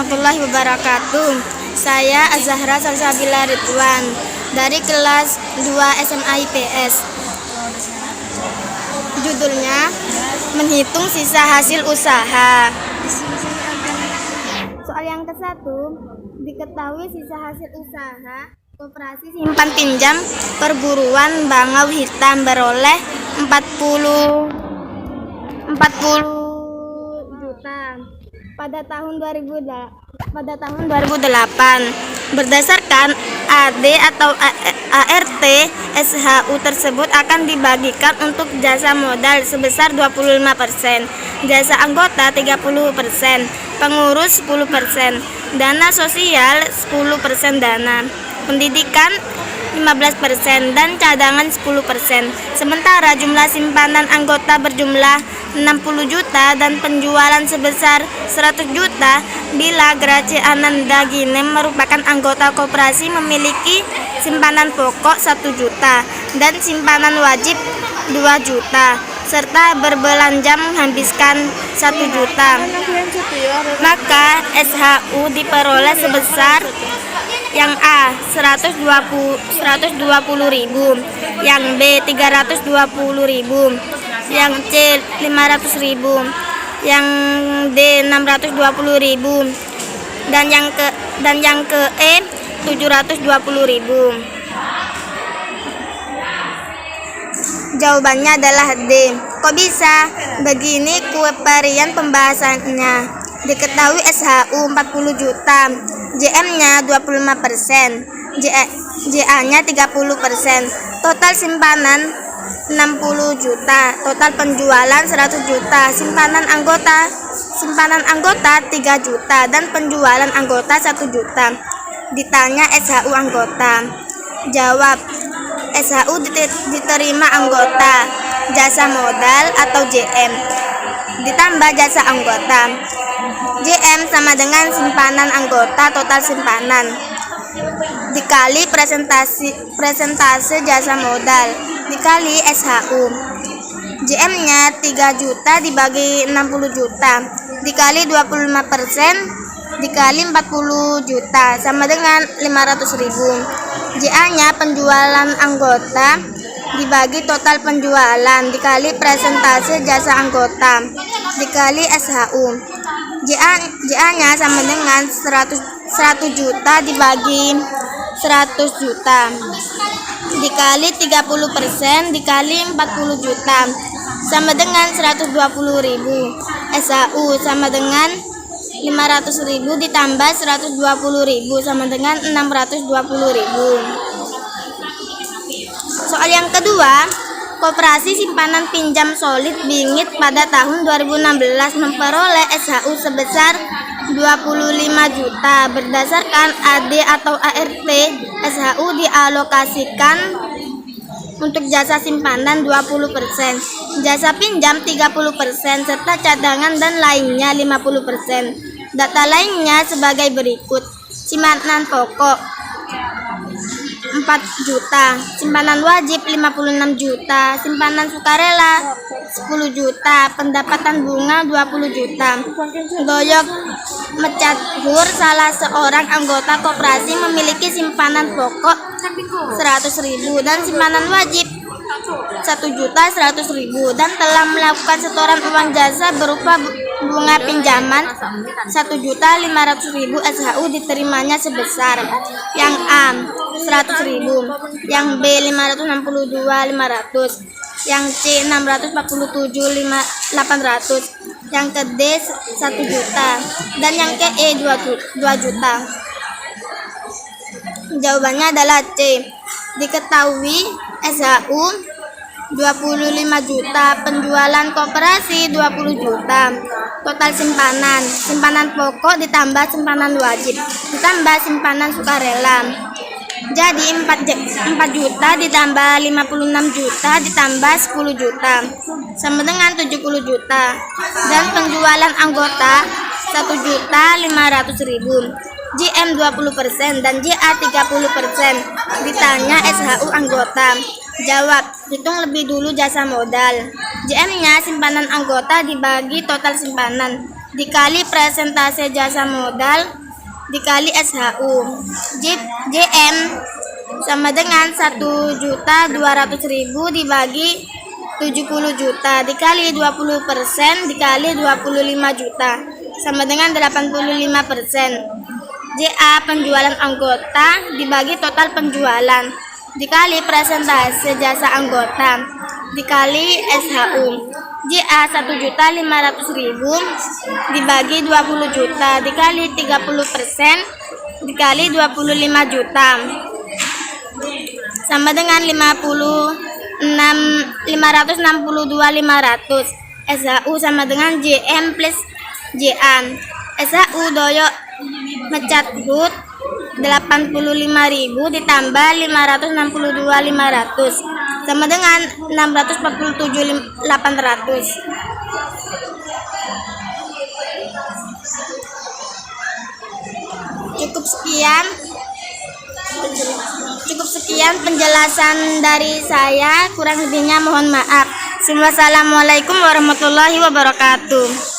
warahmatullahi wabarakatuh. Saya Azahra Salsabila Ridwan dari kelas 2 SMA IPS. Judulnya menghitung sisa hasil usaha. Soal yang ke-1, diketahui sisa hasil usaha Koperasi Simpan Pinjam Perguruan Bangau Hitam beroleh 40 juta pada tahun 2008. Berdasarkan AD atau ART, SHU tersebut akan dibagikan untuk jasa modal sebesar 25%, jasa anggota 30%, pengurus 10%, dana sosial 10% dana, pendidikan 15% dan cadangan 10%. Sementara jumlah simpanan anggota berjumlah 60 juta dan penjualan sebesar 100 juta bila Grace Ananda Ginem merupakan anggota koperasi memiliki simpanan pokok 1 juta dan simpanan wajib 2 juta serta berbelanja menghabiskan 1 juta, maka SHU diperoleh sebesar yang A 120.000, yang B 320.000, yang C 500.000, yang D 620.000, dan yang ke E 720.000. Jawabannya adalah D. Kok bisa? Begini kueparian pembahasannya. Diketahui SHU 40 juta, JM-nya 25%, JA-nya 30%, total simpanan 60 juta, total penjualan 100 juta, simpanan anggota 3 juta, dan penjualan anggota 1 juta. Ditanya SHU anggota. Jawab, SHU diterima anggota, jasa modal atau JM, ditambah jasa anggota. JM sama dengan simpanan anggota total simpanan dikali presentase jasa modal dikali SHU. JM-nya 3 juta dibagi 60 juta dikali 25% dikali 40 juta sama dengan 500.000. JA-nya penjualan anggota dibagi total penjualan dikali presentase jasa anggota dikali SHU. JA-nya sama dengan 100 juta dibagi 100 juta dikali 30% dikali 40 juta sama dengan 120.000. SHU sama dengan 500.000 ditambah 120.000 sama dengan 620.000. Soal yang kedua, Koperasi Simpanan Pinjam Solid Bingit pada tahun 2016 memperoleh SHU sebesar 25 juta. Berdasarkan AD atau ART, SHU dialokasikan untuk jasa simpanan 20%, jasa pinjam 30%, serta cadangan dan lainnya 50%. Data lainnya sebagai berikut: simpanan pokok 4 juta, simpanan wajib 56 juta, simpanan sukarela 10 juta, pendapatan bunga 20 juta. Doyok Mecathur, salah seorang anggota koperasi, memiliki simpanan pokok 100.000 dan simpanan wajib 1.100.000 dan telah melakukan setoran uang jasa berupa bunga pinjaman 1.500.000. SHU diterimanya sebesar yang A 100.000, yang B 562.500, yang C 647.800, yang ke D 1 juta, dan yang ke E 2 juta. Jawabannya adalah C. Diketahui SHU 25 juta, penjualan koperasi 20 juta, total simpanan pokok ditambah simpanan wajib ditambah simpanan sukarela. Jadi 4 juta ditambah 56 juta ditambah 10 juta sama dengan 70 juta, dan penjualan anggota 1.500.000. JM 20% dan JA 30%. Ditanya SHU anggota. Jawab, hitung lebih dulu jasa modal. JM-nya simpanan anggota dibagi total simpanan dikali persentase jasa modal dikali SHU. JM sama dengan 1.200.000 dibagi 70 juta dikali 20% dikali 25 juta sama dengan 85%. JA penjualan anggota dibagi total penjualan dikali persentase jasa anggota dikali SHU. JA 1.500.000 dibagi 20 juta dikali 30% dikali 25 juta sama dengan 562.500. SHU sama dengan JM plus JA. SHU doyo mecat hut 85.000 ditambah 562.500 sama dengan 647.800. Cukup sekian penjelasan dari saya, kurang lebihnya mohon maaf. Wassalamualaikum warahmatullahi wabarakatuh.